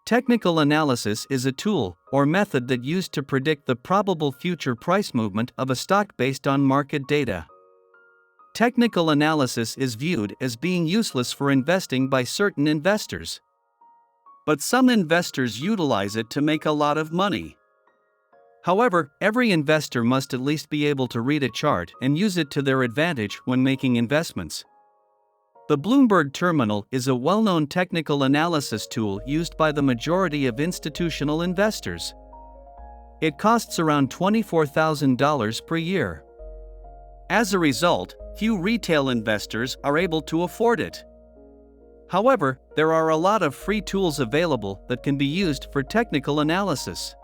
Technical analysis is a tool or method that used to predict the probable future price movement of a stock based on market data. Technical analysis is viewed as being useless for investing by certain investors. But some investors utilize it to make a lot of money. However, every investor must at least be able to read a chart and use it to their advantage when making investments. The Bloomberg Terminal is a well-known technical analysis tool used by the majority of institutional investors. It costs around $24,000 per year. As a result, few retail investors are able to afford it. However, there are a lot of free tools available that can be used for technical analysis.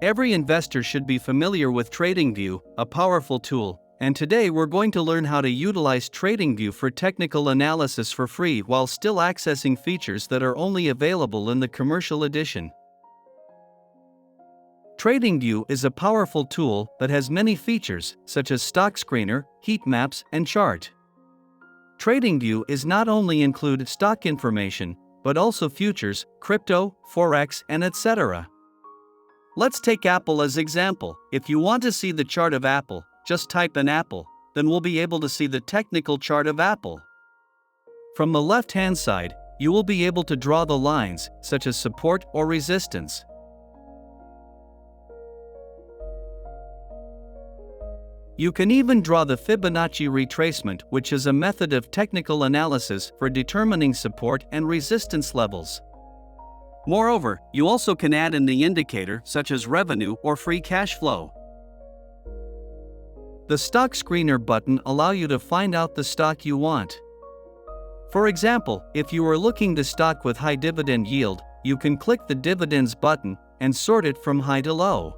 Every investor should be familiar with TradingView, a powerful tool, and today we're going to learn how to utilize TradingView for technical analysis for free while still accessing features that are only available in the commercial edition. TradingView is a powerful tool that has many features such as stock screener, heat maps, and chart. TradingView is not only include stock information, but also futures, crypto, forex, and etc. Let's take Apple as example. If you want to see the chart of Apple, just type in Apple, then we'll be able to see the technical chart of Apple. From the left-hand side, you will be able to draw the lines, such as support or resistance. You can even draw the Fibonacci retracement, which is a method of technical analysis for determining support and resistance levels. Moreover, you also can add in the indicator such as revenue or free cash flow. The stock screener button allows you to find out the stock you want. For example, if you are looking the stock with high dividend yield, you can click the dividends button and sort it from high to low.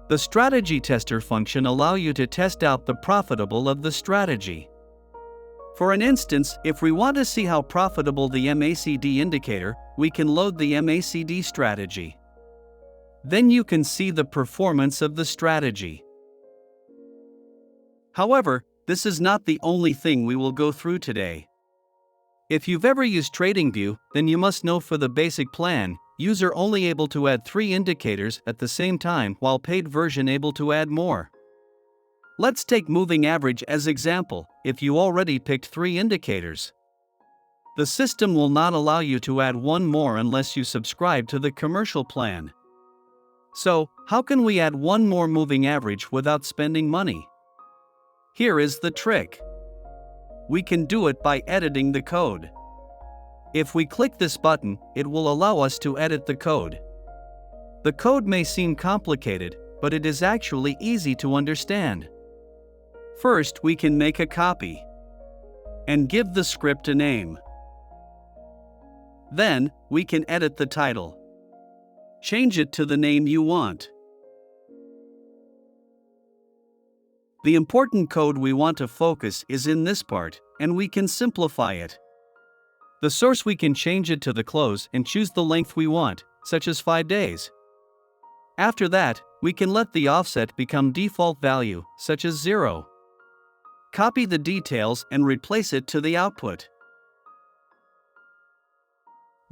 The strategy tester function allows you to test out the profitable of the strategy. For an instance, if we want to see how profitable the MACD indicator, we can load the MACD strategy. Then you can see the performance of the strategy. However, this is not the only thing we will go through today. If you've ever used TradingView, then you must know for the basic plan, user only able to add 3 indicators at the same time while paid version able to add more. Let's take moving average as example. If you already picked 3 indicators, the system will not allow you to add 1 more unless you subscribe to the commercial plan. So, how can we add 1 more moving average without spending money? Here is the trick. We can do it by editing the code. If we click this button, it will allow us to edit the code. The code may seem complicated, but it is actually easy to understand. First, we can make a copy and give the script a name. Then, we can edit the title. Change it to the name you want. The important code we want to focus is in this part, and we can simplify it. The source we can change it to the close and choose the length we want, such as 5 days. After that, we can let the offset become default value, such as 0. Copy the details and replace it to the output.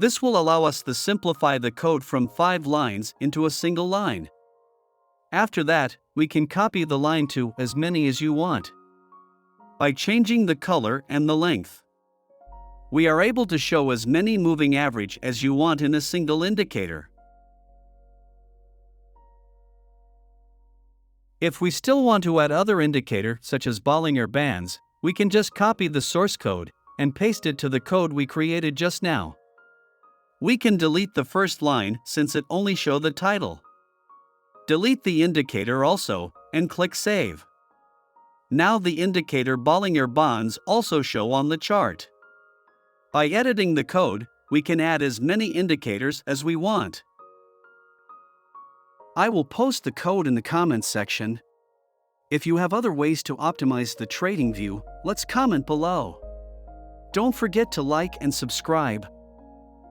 This will allow us to simplify the code from 5 lines into a single line. After that, we can copy the line to as many as you want. By changing the color and the length, we are able to show as many moving average as you want in a single indicator. If we still want to add other indicator such as Bollinger Bands, we can just copy the source code and paste it to the code we created just now. We can delete the first line since it only shows the title. Delete the indicator also, and click Save. Now the indicator Bollinger Bands also show on the chart. By editing the code, we can add as many indicators as we want. I will post the code in the comments section. If you have other ways to optimize the TradingView, let's comment below. Don't forget to like and subscribe.